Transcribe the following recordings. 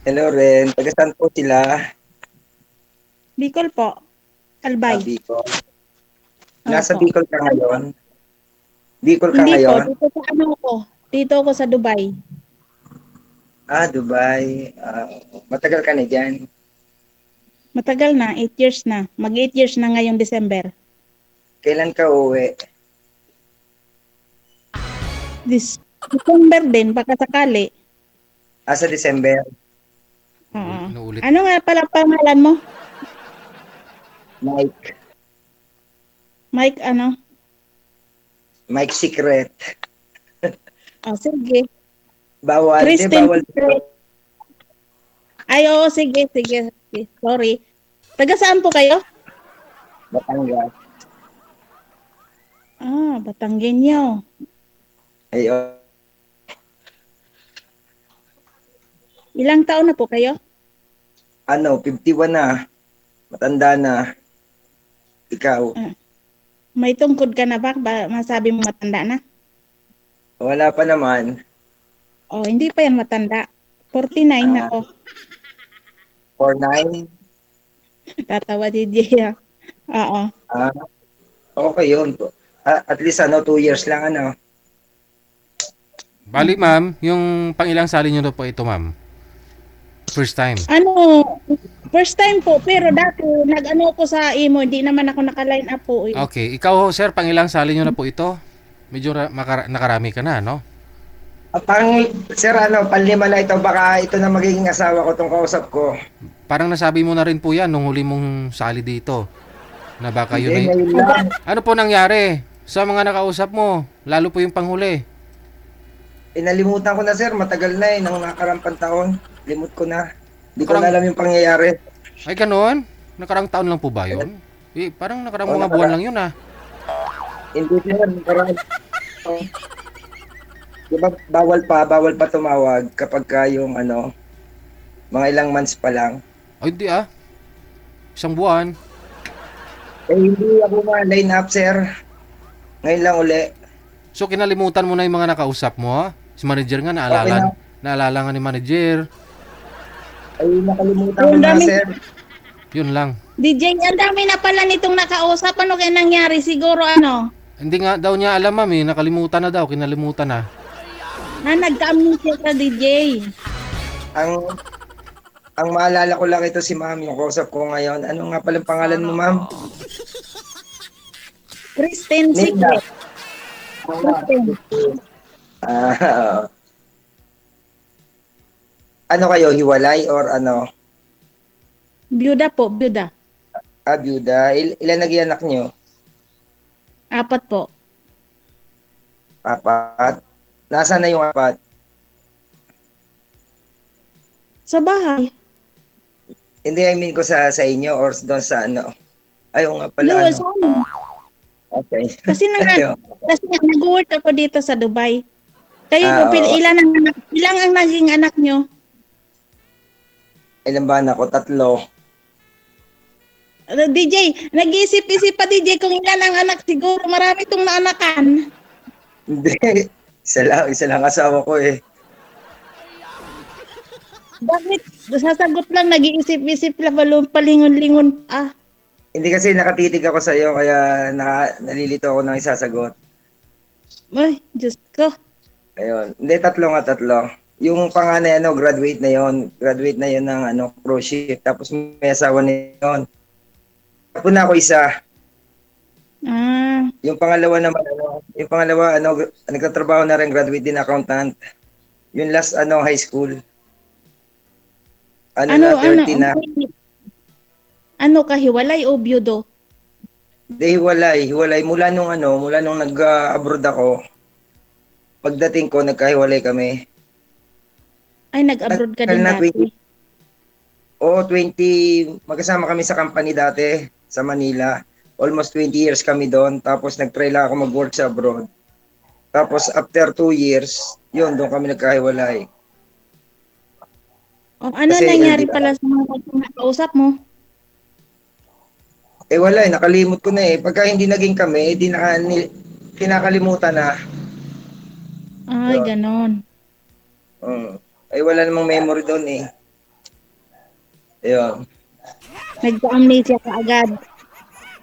Hello rin. Taga saan po sila? Bicol po, Albay. Bicol. Nasa Opo. Bicol ka ngayon? Bicol ka Hindi po, ngayon? dito sa ano ko, dito ako sa Dubai. Dubai. Matagal ka na dyan. Matagal na, 8 years na. Mag 8 years na ngayong December. Kailan ka uwi? December din, baka sakali. Sa December. Oo. Inuulit. Ano nga pala pangalan mo? Mike. Mike ano? Mike Secret. Oh, sige. Bawal. Di Christine. bawal dito. Ay, oo, sige. Sorry. Taga saan po kayo? Batangas. Batanggenyo. Ayun. Ilang taon na po kayo? 51 na. Matanda na. Ikaw. May tungkod ka na ba? Masabi mo matanda na? Wala pa naman. Oh, hindi pa yan matanda. 49 Ah, ako. 49. Tatawa si Jay. Oo. Ah, okay yun. At least 2 years lang Bali, ma'am, yung pangilang sali nyo na po ito, ma'am? First time. Ano, first time po, pero dati nag-ano ko sa imo, hindi naman ako naka-line up po. Eh. Okay. Ikaw, sir, pangilang sali nyo na po ito? Medyo nakarami ka na, no? Sir, panlima na ito, baka ito na magiging asawa ko tong kausap ko. Parang nasabi mo na rin po yan nung huli mong sali dito. Na baka yun Hindi, ay... ngayon lang. Ano po nangyari sa mga nakausap mo? Lalo po yung panghuli. Inalimutan ko na sir, matagal na nang nakarampang taon. Limot ko na. Hindi ko na Nakarang- alam yung pangyayari. Ay, ganoon? Nakarang taon lang po ba yun? Parang nakarang mga buwan lang yun, ah. Hindi sir, diba bawal pa tumawag kapag yung mga ilang months pa lang. Ay, hindi, ah. Isang buwan. Hindi ako ma-line up sir. Ngayon lang uli. So, kinalimutan mo na yung mga nakausap mo, ha? Si manager nga, Okay na. naalala nga ni manager. Ay, nakalimutan ko Ang na dami, sir. Yun lang. DJ, ang dami na pala nitong nakausap. Ano kaya nangyari? Siguro ano? Hindi nga daw niya alam, ma'am, eh. Nakalimutan na daw, kinalimutan na. Nagka-amnesia ka, DJ. Ang ang maalala ko lang ito si ma'am, yung kausap ko ngayon. Ano nga palang pangalan mo ma'am? Christine Nilda. Secret. Christine. Ah, ano kayo, hiwalay or ano? Byuda po, byuda. Byuda. Ilan naging anak nyo? 4 po. 4. Nasaan na yung 4? Sa bahay. Hindi, I mean ko sa inyo or doon sa ano? Ay, oo nga pala, Doon, sa ano? Okay. Kasi Ayun. nag-work ako dito sa Dubai. Kayo po, Oo. ilang ang naging anak nyo? Ilan ba anak ko? 3. DJ, nag-iisip-isip pa DJ kung ilan ang anak. Siguro marami itong naanakan. Hindi. Isa lang asawa ko eh. Bakit? Sasagot lang, nag-iisip-isip lang, palingon-lingon pa. Hindi kasi nakatitig ako sa iyo kaya nalilito ako ng isasagot. Ay, Diyos ko. Ayun. Hindi, 3. Yung panganay, graduate na yon. Graduate na yon ng cruise ship. Tapos may asawa na yon. Tapos na ako isa. Ah, Yung pangalawa naman, nagtatrabaho na rin, graduate din accountant. Yung last, high school. ano, 30 na. ano ka, hiwalay o byudo? Hindi, hiwalay. Mula nung nag-abroad ako, pagdating ko, nagkahiwalay kami. Ay, nag-abroad ka din Na dati. 20, magkasama kami sa company dati, sa Manila. Almost 20 years kami doon. Tapos nag-try lang ako mag-work sa abroad. Tapos after 2 years, yun, doon kami nagkahiwalay. O, ano Kasi nangyari hindi- pala sa mga nakausap mo? Wala nakalimot ko na eh. Pagka hindi naging kami, kinakalimutan na. Ay, Yun. ganon. Wala namang memory doon eh. Ayun. Nagka-amnesia ka agad.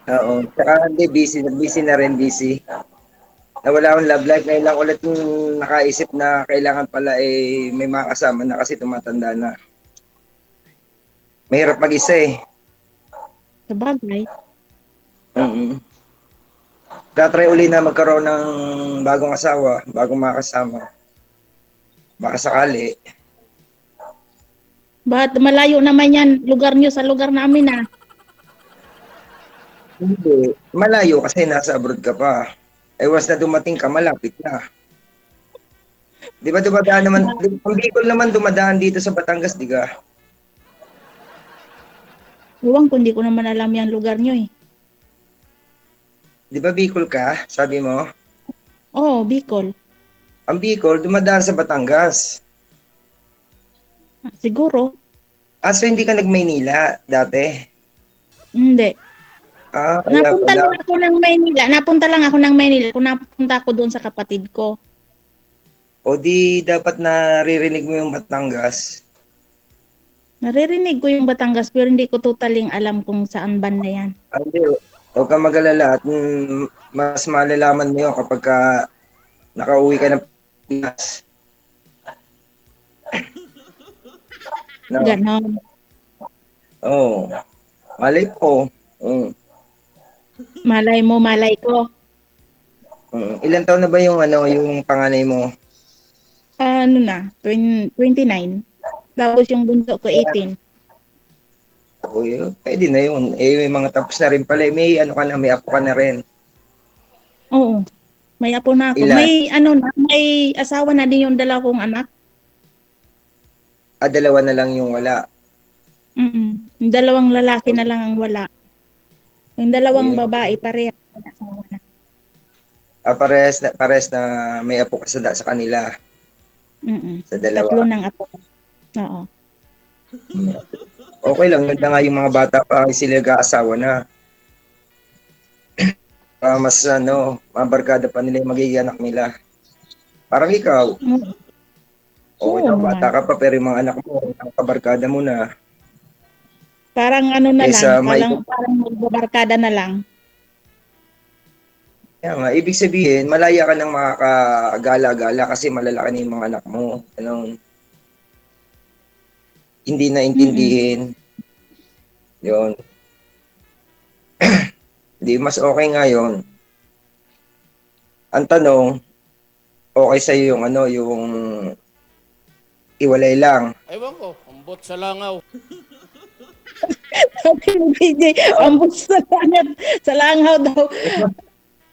Oo. Tsaka hindi, busy na rin, busy. Nawala akong love life. Ngayon lang ulit yung nakaisip na kailangan pala may mga kasama na kasi tumatanda na. Mahirap mag-isa eh. Sabagay. Mm. Tatry uli na magkaroon ng bagong asawa, bagong makasama. Baka sakali. Bakit malayo naman yan lugar nyo sa lugar namin ah. Hindi. Malayo kasi nasa abroad ka pa. Once na dumating ka, malapit na. Di ba dumadaan naman, ang Bicol naman dumadaan dito sa Batangas, di ka? Ewan ko, hindi ko naman alam yung lugar nyo eh. Di ba Bicol ka, sabi mo? Oo, Bicol. Ang Bicol, dumadaan sa Batangas. Siguro. So hindi ka nag-Maynila dati? Hindi. Kaya Napunta pala. lang ako ng Maynila. Napunta lang ako ng Maynila kung napunta ako doon sa kapatid ko. O di dapat naririnig mo yung Batangas. Naririnig ko yung Batangas pero hindi ko totaling alam kung saan banda yan. Hindi, huwag kang mag-alala at mas malalaman mo yun kapag nakauwi ka ng Pinas. No? Ganon. Oo. Malay po. Mm. Malay mo, malay ko. Ilan taon na ba yung panganay mo? Ano na? 29. Tapos yung bunso ko 18. Uy, pwede na yun. May mga tapos na rin pala. May ano ka na, may apo ka na rin. Oo. May apo na ako. Ilan? May asawa na din yung dalawa kong anak. Dalawa na lang yung wala. Yung dalawang lalaki na lang ang wala. Yung dalawang Uy. babae pareha may asawa na. Pares na may apo ka sa kanila. Sa dalawa. Tatlo ng apo. Oo. Okay lang, ganda nga yung mga bata pa sila nag-aasawa na. Mas mabarkada pa nila yung magiging anak nila. Parang ikaw. Okay Oo lang, bata naman. ka pa pero yung mga anak mo, ang kabarkada mo na. Parang ano na Kaysa lang, parang magbabarkada na lang. Kaya nga, ibig sabihin, malaya ka ng makakagala-gala kasi malalaki na yung mga anak mo. Hindi na intindihin. Yun. Hindi, mas okay nga yun. Ang tanong, okay sa'yo yung iwalay lang. Ewan ko, umbot sa langaw. Sabi ni DJ, ambot sa langhaw daw.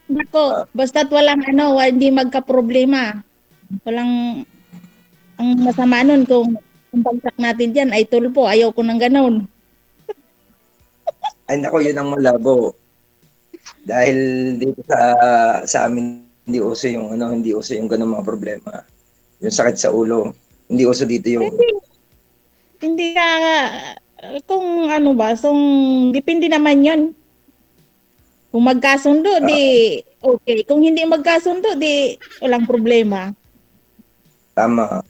Nako, basta't walang hindi magka-problema. Walang, ang masama nun kung pagsak natin dyan ay tulpo. Ayaw ko ng ganon. Ay nako, yun ang malabo. Dahil dito sa amin, hindi uso yung ganung mga problema. Yung sakit sa ulo. Hindi uso dito yung... Hindi ka, kung depende naman yun. Kung magkasundo, di okay. Kung hindi magkasundo, di walang problema. Tama.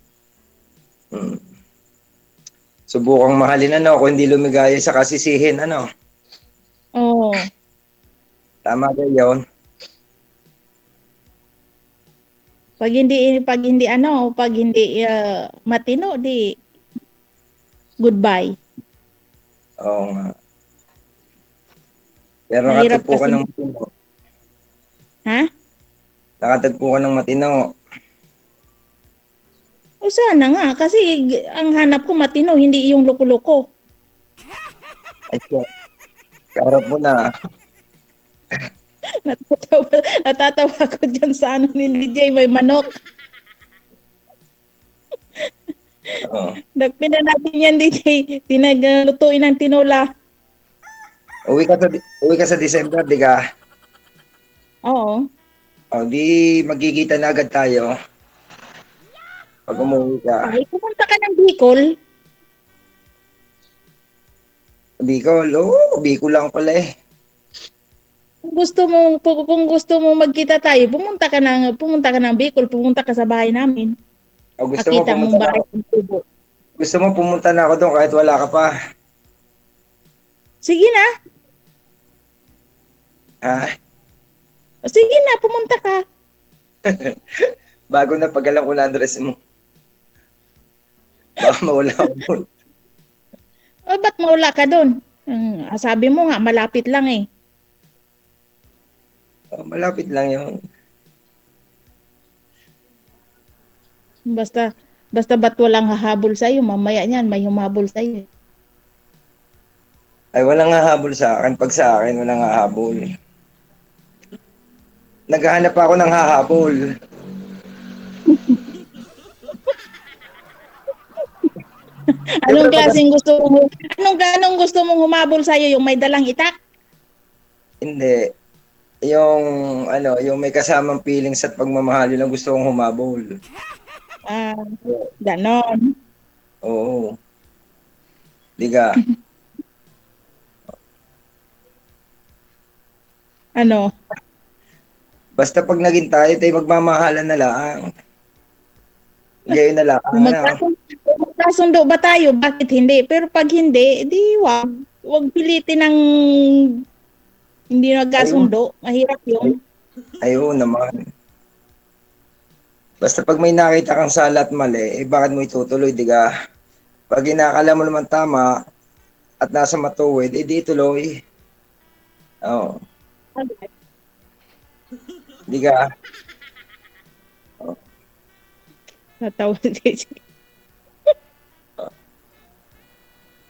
Subukang mahalin kung hindi lumigaya sa kasisihin, Oo. Tama ba yun? Pag hindi matino, di goodbye. Oo nga. Pero Mahirap nakatagpo ka kasi. ng matino. Ha? Nakatagpo ka ng matino. O sana nga, kasi ang hanap ko matino, hindi yung loko-loko. Ay, karap mo na. Natatawa ko dyan sa ni DJ, may manok. Oo. Dagpin na natin yan, DJ. Tinaglutuin ng tinola. Uwi ka sa December, di ka? Oo. O, di magkikita na agad tayo. Pag umuwi ka. Ay, pumunta ka ng Bicol. Bicol, Bicol lang pala eh. Kung gusto mo magkita tayo, pumunta ka ng Bicol, pumunta ka sa bahay namin. O, Akita mong bahay ng tubo. gusto mo pumunta na ako doon kahit wala ka pa. Sige na. Ha? O, sige na, pumunta ka. Bago na pag alam ko na address mo. Baka mawala ako doon. O, ba't mawala ka doon? Sabi mo nga, malapit lang eh. Oh, malapit lang yun. Basta ba't walang hahabol sa'yo? Mamaya niyan, may humabol sa'yo. Ay, walang hahabol sa akin. Pag sa akin, walang hahabol. Naghahanap ako ng hahabol. Anong Siyempre, klaseng gusto mo? Anong gusto mong humabol sa'yo? Yung may dalang itak? hindi. Yung, yung may kasamang feelings at pagmamahal, yun ang gusto kong humabol. Ah, ganon. Oo. Di ka? Ano? Basta pag naging tayo magmamahalan na lang. Gayon na lang. Kung magkasundo ba tayo? Bakit hindi? Pero pag hindi, di wag. Wag pilitin ng hindi nagkasundo. Mahirap yun. Ayun naman. Basta pag may nakita kang sala at mali, bakit mo itutuloy, di ka? Pag inakala mo naman tama at nasa matuwid, di tuloy. Oo. Di ka? Natawa si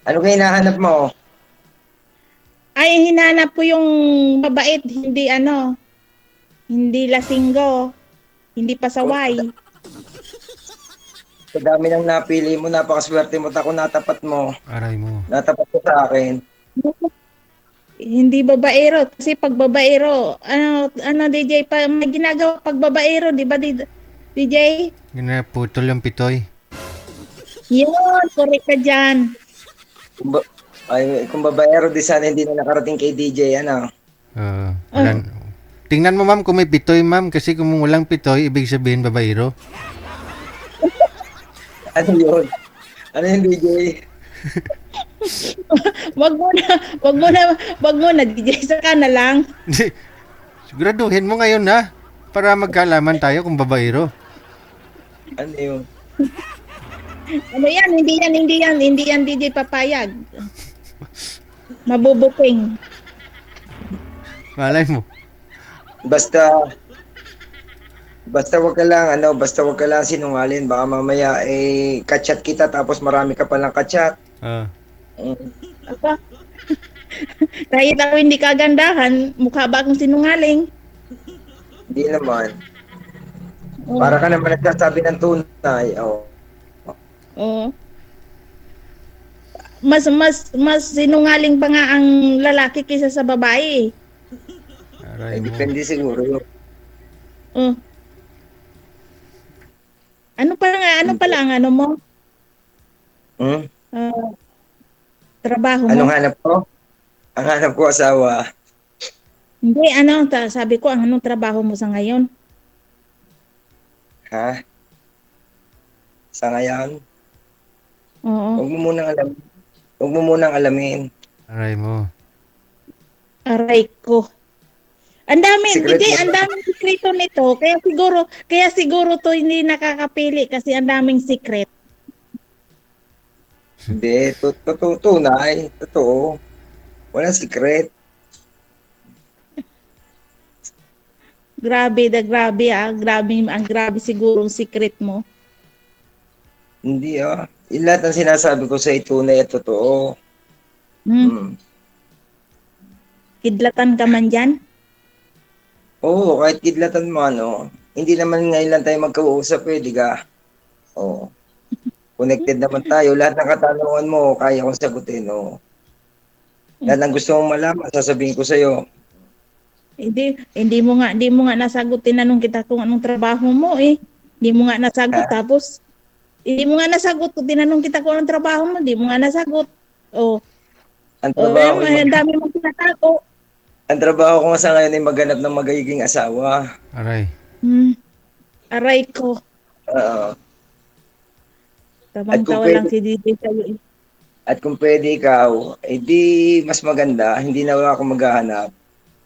Ano kayo hinahanap mo? Ay, hinanap ko yung mabait, hindi lasinggo, hindi pasaway. Sa dami ng napili mo, napakaswerte mo, ako natapat mo. Aray mo. Natapat mo sa akin. Hindi babaero. Kasi pag babaero, DJ, may ginagawa pag babaero, di ba, DJ? Ginaputol yung pitoy. Yun, correct ka dyan. Kung babaero, di sana hindi na nakarating kay DJ, ano? Tingnan mo ma'am kung may pitoy ma'am, kasi kung walang pitoy, ibig sabihin babaero. Ano yun? Ano yung DJ? Wag mo na, DJ, saka na lang. Siguraduhin mo ngayon na, para magkaalaman tayo kung babaero. Ano yun? Ano yan, hindi yan, DJ papayag. Mabubuking. Malay mo. Basta wag ka lang, basta wag ka lang sinungaling. Baka mamaya, kachat kita tapos marami ka palang kachat. Apa? Kahit ako hindi kagandahan, mukha ba akong sinungaling? Hindi naman. Oh. Para ka naman nagsasabi ng tunay. Oh. Oo. Mas sinungaling pa nga ang lalaki kaysa sa babae. Aray mo. Depende siguro yun. Oh. Ano pala ang ano mo? Hmm? Trabaho mo? Anong hanap ko? Ang hanap ko asawa. Hindi, sabi ko, anong trabaho mo sa ngayon? Ha? Sa ngayon? Oo. Huwag mo munang alamin. Aray mo. Aray ko. Ang daming sikreto nito. Kaya siguro to hindi nakakapili kasi ang daming secret. Hindi, tunay. Totoo. Walang secret. Grabe. Grabe siguro ang secret mo. Hindi Yung lahat ng sinasabi ko sa tunay at totoo. Kidlatan ka man dyan? Oo, kahit kidlatan mo, hindi naman ngayon lang tayo magkausap, di ka? Oo. Connected naman tayo. Lahat ng katanungan mo, kaya kong sagutin, Lahat ng gusto mong malaman, sasabihin ko sa'yo. Hindi mo nga nasagot, tinanong kita kung anong trabaho mo eh. Hindi mo nga nasagot, tapos hindi mo nga nasagot, tinanong kita kung anong trabaho mo, hindi mo nga nasagot. Ang trabaho ko, ang dami mong tinatago. ang trabaho ko nga sa ngayon ay maghanap ng magiging asawa. Aray. Aray ko. At kung Tamang-tawa lang si DJ sa'yo eh. At kung pwede ikaw, di mas maganda, hindi na ako maghahanap.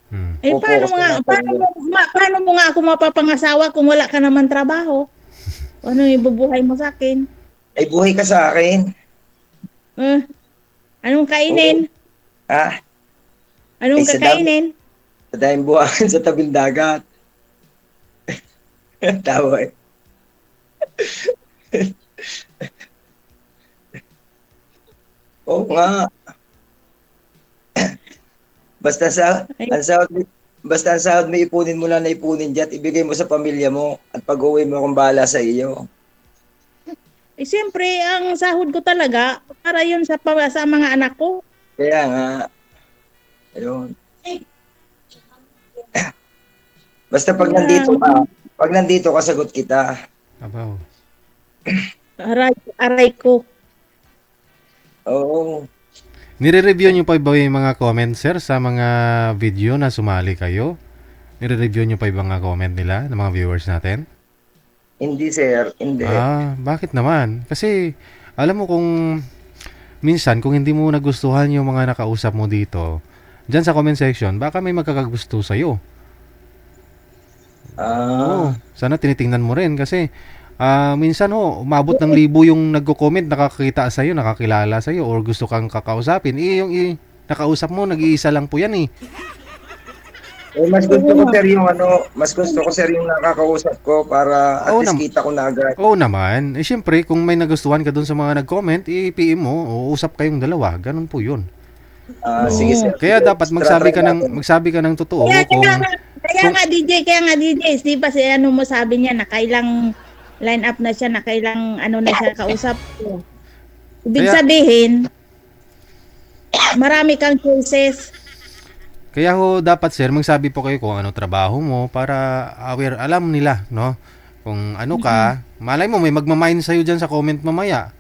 Hmm. Eh, Focus na lang paano tayo. mo, paano mo nga ako mapapangasawa kung wala ka naman trabaho? Ano ibubuhay mo sa akin? Ay, buhay ka sa akin. Eh, anong Oo. kainin? Ah, ay Anong kakainin? sa daming buhangin sa tabing dagat. Tawa eh. Oo nga. Basta sa, Ay, ang sahod, basta ang sahod mo ipunin mo lang na ipunin dyan, ibigay mo sa pamilya mo at pag-uwi mo akong bahala sa iyo. siyempre, ang sahod ko talaga, para yun sa mga anak ko. Kaya nga, ayun. Basta Kaya, pag nandito ka, sagot kita. Abaw. aray, aray ko. Oo. Nire-review niyo pa ba yung mga comment, sir, sa mga video na sumali kayo? Nire-review niyo pa yung mga comment nila ng mga viewers natin? Hindi, sir. Hindi. Bakit naman? Kasi, alam mo kung minsan, kung hindi mo nagustuhan yung mga nakausap mo dito, dyan sa comment section, baka may magkakagusto sa'yo. Oo, Ah, sana tinitingnan mo rin kasi minsan umabot ng libo yung nagko-comment, nakakita sa'yo, nakakilala sa'yo, or gusto kang kakausapin. Nakausap mo, nag-iisa lang po yan eh. mas gusto Oo ko, nga. sir, mas gusto ko, sir, yung nakakausap ko para at Oo, least kita ko na agad. oo naman. Siyempre, kung may nagustuhan ka dun sa mga nag-comment, i-PM mo, o usap kayong dalawa. Ganun po yun. Sige, Oo. sir. Oo. Kaya Sige. dapat Try natin. magsabi ka ng Kaya, totoo kung kung kaya nga DJ, di ba si ano mo sabi niya, nakailang line up na siya, nakailang ano na siya kausap ko. Ibig kaya sabihin, marami kang choices. Kaya dapat sir, magsabi po kayo kung ano trabaho mo para aware, alam nila, no? Kung ano Mm. ka, malay mo may magmamind sa'yo dyan sa comment mamaya.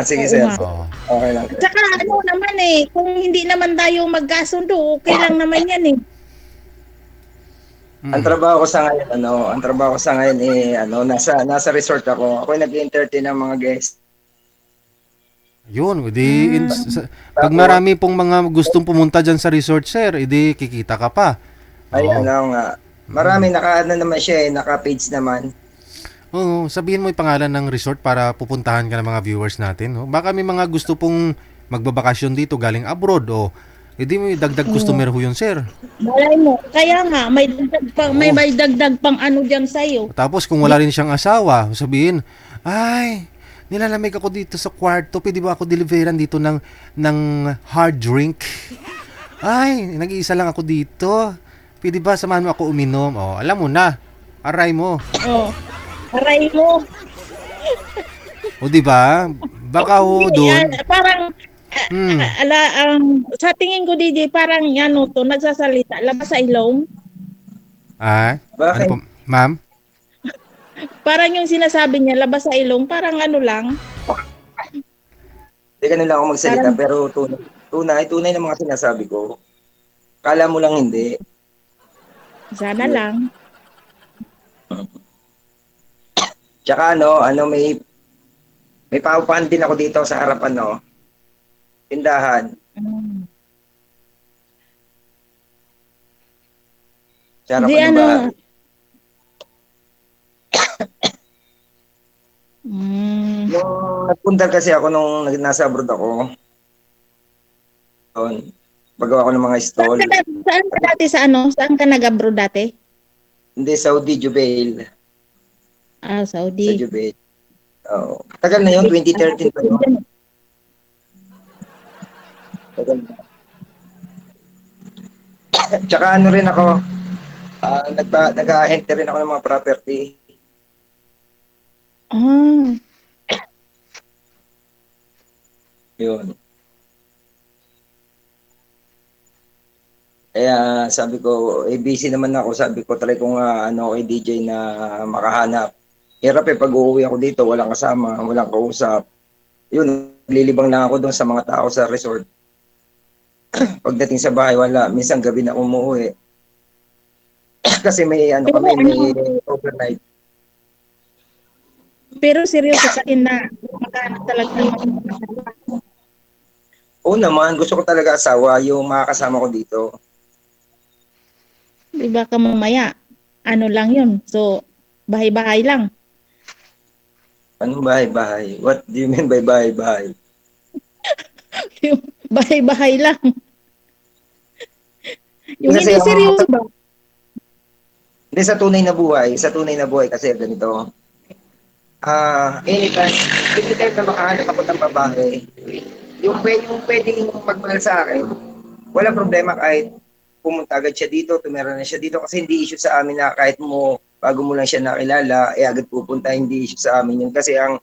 Sige, Oo sir. nga. Oo. Okay lang, At sir. saka ano naman kung hindi naman tayo magkasundo, okay lang naman yan Ang Mm. trabaho ko sa ngayon, nasa resort ako. Ako yung nag-entertain ng mga guests. Yun, Mm. pag Tapos, marami pong mga gustong pumunta dyan sa resort sir, edi kikita ka pa. ay, Oo. ano nga, marami naka-ano naman siya naka-page naman. Oo, sabihin mo yung pangalan ng resort para pupuntahan ka ng mga viewers natin. No? Baka may mga gusto pong magbabakasyon dito galing abroad. Edi may dagdag Oo. customer ho yun sir. Malay mo. Kaya nga, Oo. may dagdag pang ano dyan sa'yo. Tapos kung wala rin siyang asawa, sabihin, ay, nilalamig ako dito sa kwarto, pwede ba ako deliveran dito ng hard drink? Ay, nag-iisa lang ako dito. Pwede ba samahan mo ako uminom? Alam mo na. Aray mo. Oh. Aray mo. Di ba? Baka doon. Parang, Hmm. sa tingin ko, DJ, parang ano to, nagsasalita, labas sa ilong. Ano Bakit? po, ma'am? Parang yung sinasabi niya, labas sa ilong, parang ano lang. Hindi ganun lang ako magsalita, Parang, pero tunay ng mga sinasabi ko. Kala mo lang hindi. sana lang. Tsaka may paupahan din ako dito sa harapan, no? Tindahan. Mm. Sa Di harapan ng ano, bahay. Nung nagpunta kasi ako nung nasa abroad ako, doon, paggawa ko ng mga stall. saan ka dati sa ano? Saan ka nag-abroad dati? Hindi, Saudi, Jubail. Sa Saudi. Jubail. Oo. Tagal na yun, 2013 pa yun. Tagal na. Tsaka ano rin ako, nag-ahente rin ako ng mga property. Ah, Yun. Kaya sabi ko, busy naman ako. Sabi ko, try ko nga kay DJ na makahanap. Hirap pag uuwi ako dito, walang kasama, walang kausap. Yun, lilibang lang ako doon sa mga tao sa resort. Pagdating sa bahay, wala. Minsan gabi na umuwi. Kasi may pero may overnight. pero seryoso sa akin na makahanap talaga ng mga Oo naman, gusto ko talaga asawa, yung makakasama ko dito. Di ba ka mamaya, ano lang yun. So, bahay-bahay lang. Anong bahay-bahay? What do you mean by bahay-bahay? Yung bahay-bahay lang. Yung Kasi hindi seryoso ba? hindi sa tunay na buhay kasi ganito. Anytime na makahanap ako ng babae, yung pwedeng magmahal sa akin, wala problema kahit pumunta agad siya dito, tumira na siya dito kasi hindi issue sa amin na kahit bago mo lang siya nakilala, agad pupunta, hindi issue sa amin yun. Kasi yung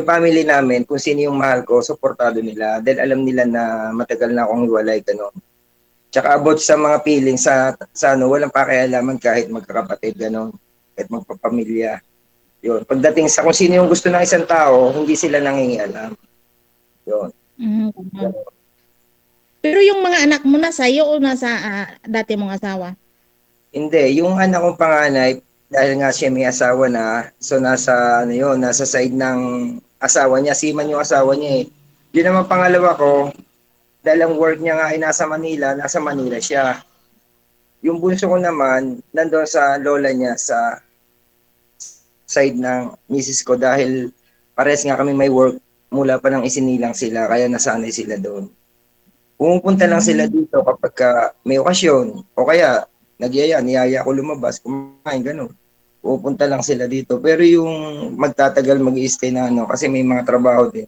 family namin, kung sino yung mahal ko, suportado nila. Dahil alam nila na matagal na akong hiwalay, gano'n. Tsaka about sa mga feelings sa ano, walang pakialaman kahit magkakapatid, gano'n. Kahit magpapamilya. Yun. Pagdating sa kung sino yung gusto ng isang tao, hindi sila nangingialam. Yun. Ganun. Pero yung mga anak mo nasa iyo o nasa dati mong asawa? Hindi, yung anak kong panganay, dahil nga siya may asawa na, so nasa, ano yun, nasa side ng asawa niya, seaman yung asawa niya eh. Yun naman pangalawa ko, dahil ang work niya nga ay nasa Manila siya. Yung bunso ko naman, nandoon sa lola niya sa side ng misis ko dahil pares nga kami may work mula pa nang isinilang sila, kaya nasanay sila doon. Pumupunta lang sila Hmm. dito kapag may okasyon o kaya niyaya ko lumabas, kumain, gano'n. Pupunta lang sila dito. Pero yung magtatagal mag-i-stay na ano, kasi may mga trabaho din.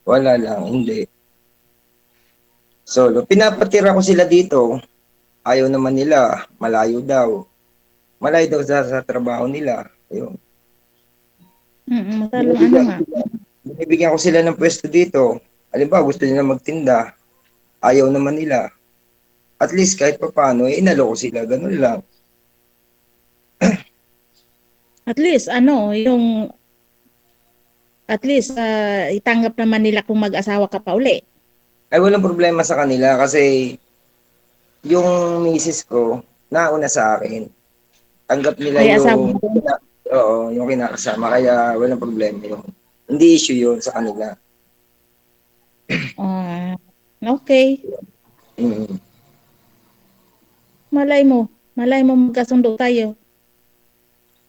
Wala lang, hindi. Solo. Pinapatira ko sila dito. Ayaw naman nila, malayo daw. Malayo daw sa trabaho nila. Ayun. Matalong ano Binibigyan, nga. binibigyan ko sila ng pwesto dito. Halimbawa, gusto nila magtinda. Ayaw naman nila. At least kahit pa paano, inalo ko sila. Ganun lang. At least ano, yung at least itanggap naman nila kung mag-asawa ka pa uli. Ay, walang problema sa kanila kasi yung misis ko, nauna sa akin. Tanggap nila May asawa na rin. oo, yung kinakasama. Kaya walang problema yun. Hindi issue yun sa kanila. Ah, okay. Mm. Malay mo magkasundo tayo.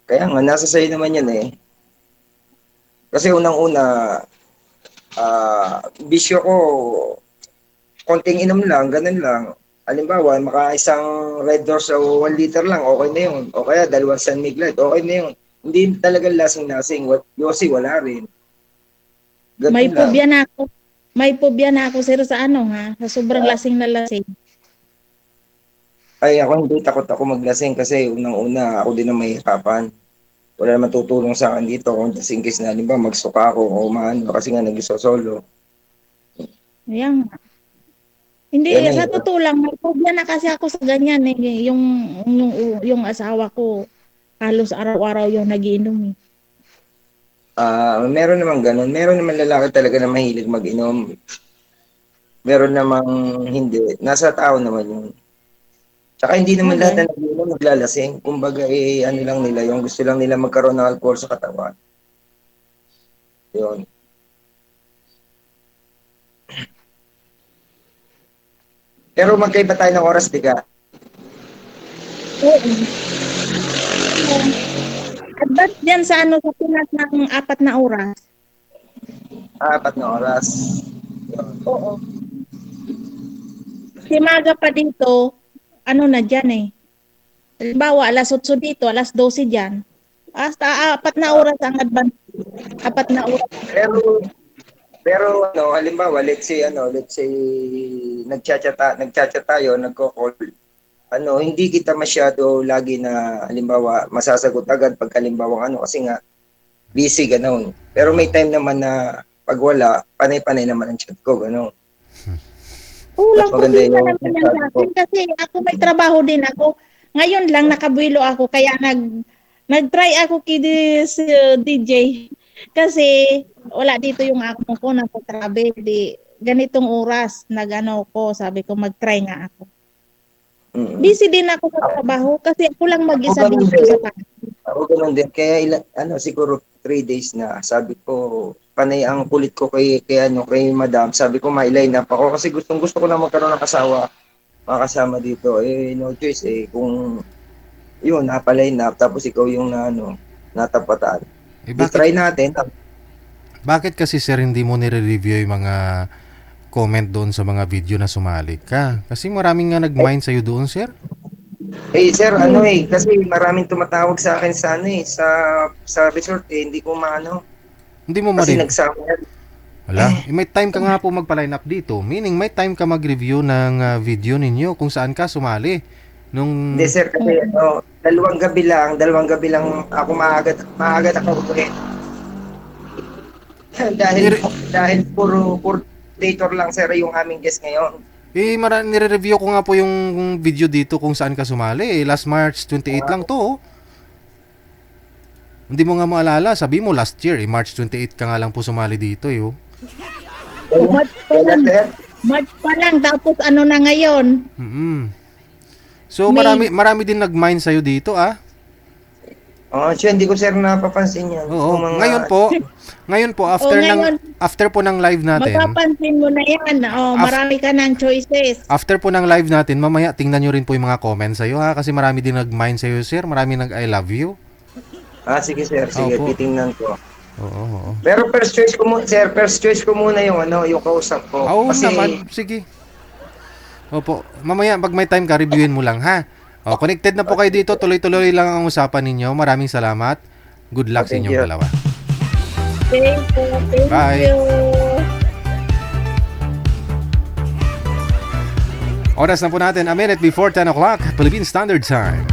Kaya nga, nasa sa'yo naman yan eh. Kasi unang-una, bisyo ko, konting inom lang, ganun lang. Halimbawa, maka isang Red Doors o 1 liter lang, okay na yun. O kaya dalawang San Miguel, okay na yun. Hindi talaga lasing-lasing. Yossi, wala rin. May Ganun lang. pobya na ako. May pobya na ako sir sa ano ha, sa sobrang lasing na lasing. Ay, ako hindi takot ako maglasing kasi unang-una, ako din ang mahihirapan. Wala naman tutulong sa akin dito kung just in case na, halimbawa, magsuka ako o maano kasi nga nag-solo. Ayan. Hindi, Kaya sa mahirap. totoo lang, may phobia na kasi ako sa ganyan eh. Yung asawa ko, halos araw-araw yung nagiinom eh. Meron naman ganun. Meron naman lalaki talaga na mahilig mag-inom. Meron namang hindi. Nasa tao naman yun. Tsaka hindi naman lahat Bagay. na nag-inom naglalasing. Kumbaga, ano lang nila, yung gusto lang nila magkaroon ng alcohol sa katawan. Yun. Pero magkaiba tayo ng oras, di ka? Oo. Advance dyan sa ano, sa Pinas ng 4 na oras. 4 na oras. Yun. Oo. Si Maga pa dito, ano na dyan eh. Halimbawa, alas 8 dito, alas 12 dyan. Hasta 4 na oras ang advance. 4 na oras. Pero, ano, halimbawa, let's say, nagchat-chat tayo, nagko-call. Ano, hindi kita masyado lagi na, halimbawa, masasagot agad pag halimbawa, ano, kasi nga, busy, gano'n. Pero may time naman na pag wala, panay-panay naman ang chat ko, gano'n. Mas Walang maganda problema yung naman yan sinasabi sa ko. akin kasi ako may trabaho din ako. Ngayon lang nakabuelo ako kaya nag-try ako kay this DJ kasi wala dito yung ako ko na travel di ganitong oras nagano ko sabi ko mag-try nga ako. Mm. Busy din ako sa trabaho kasi ako lang Ako mag-isa ganun dito din. sa bahay. Ako ganun din. Kaya siguro 3 days na, sabi ko, panay ang kulit ko kay madam. Sabi ko, may line up ako kasi gusto ko na magkaroon ng makasama dito. Eh, no choice eh. Kung yun, napaline up, tapos ikaw yung natapatan. Eh, Try natin. bakit kasi sir hindi mo nire-review yung mga comment doon sa mga video na sumali ka? Kasi maraming nga nag-mind sa'yo doon, sir. Eh, sir, kasi maraming tumatawag sa akin sa resort eh. Hindi ko Hindi mo kasi ma-review. nagsama yan. Wala. Eh, may time ka nga po magpa-line up dito. Meaning, may time ka mag-review ng video ninyo kung saan ka sumali. Nung... Hindi, sir, kasi dalawang gabi lang ako maaga ako uwi. dahil puro dator lang, sir, yung aming guest ngayon. Eh, nire-review ko nga po yung video dito kung saan ka sumali. Eh, last March 28 lang to. Oh. Hindi mo nga maalala. Sabi mo last year, March 28 ka nga lang po sumali dito. Oh. March pa Kaya, lang. sir, March pa lang, tapos ano na ngayon? Mm-mm. So, May- marami din nag-mind sa'yo dito, ah. siya, hindi ko, sir, napapansin yan. Oo. Yung mga- Ngayon po after po ng live natin, Mapapansin mo na yan. Marami ka ng choices. after po ng live natin, mamaya tingnan nyo rin po yung mga comments sa'yo, ha, kasi marami din nag-mind sa'yo, sir. Marami nag-I love you. Sige, sir. Sige, Opo. titingnan ko. Oo. Pero first choice ko muna yung kausap ko. Oo Kasi, naman, sige. Opo, mamaya pag may time ka, reviewin mo lang, ha. Connected na po kayo dito, tuloy-tuloy lang ang usapan ninyo. Maraming salamat. Good luck sa Thank inyong you. dalawa. Thank you. Bye. Oras na po natin, a minute before 10 o'clock, Philippine Standard Time.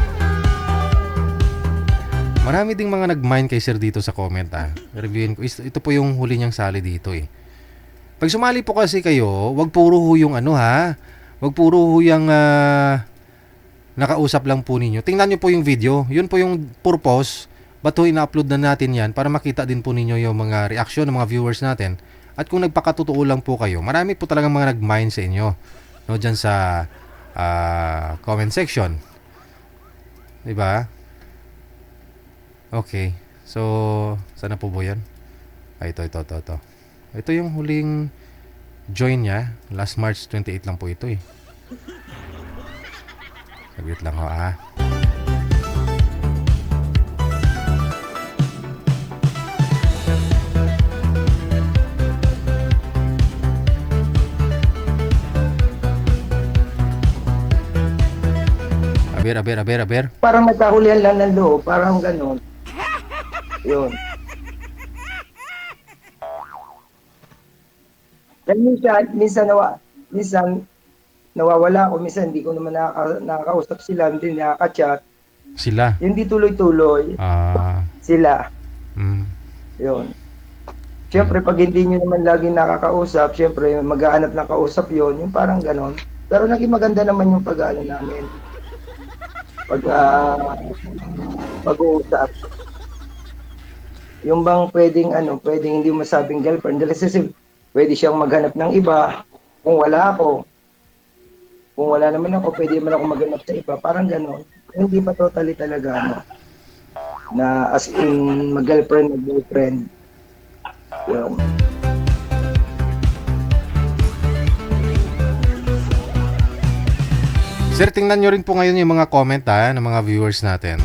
Marami ding mga nag-mind kay sir dito sa comment, ha. Reviewin ko. Ito po yung huli niyang sali dito, eh. Pag sumali po kasi kayo, wag puro ho yung wag puro ho yung nakausap lang po ninyo. Tingnan nyo po yung video. Yun po yung purpose. Ba't ho ina-upload na natin yan para makita din po ninyo yung mga reaction ng mga viewers natin. At kung nagpakatotoo lang po kayo, marami po talagang mga nag-mind sa inyo. No, dyan sa comment section. Diba? Okay. So, sana po po yan? Ito. Ito yung huling join niya. Last March 28 lang po ito eh. Saglit lang ho, ah. Aber. parang magkahulihan lang ng loob. Parang ganun. Yun. Then minsan nawawala ako, minsan hindi ko naman nakakausap sila, hindi nakaka-chat. Sila. Yung di tuloy-tuloy, sila. Yun. Siyempre, pag hindi nyo naman lagi nakakausap, siyempre, maghahanap ng kausap yun, yung parang ganon. Pero naging maganda naman yung pag-ano namin. Pag-uusap. Yung bang pwedeng hindi masabing girlfriend, kasi pwede siyang maghanap ng iba kung wala ako. Kung wala naman ako, pwede man ako maghanap sa iba. Parang gano'n. Hindi pa totally talaga, na as in mag-girlfriend, mag-boyfriend. Yun. Sir, tingnan nyo rin po ngayon yung mga comment, ng mga viewers natin.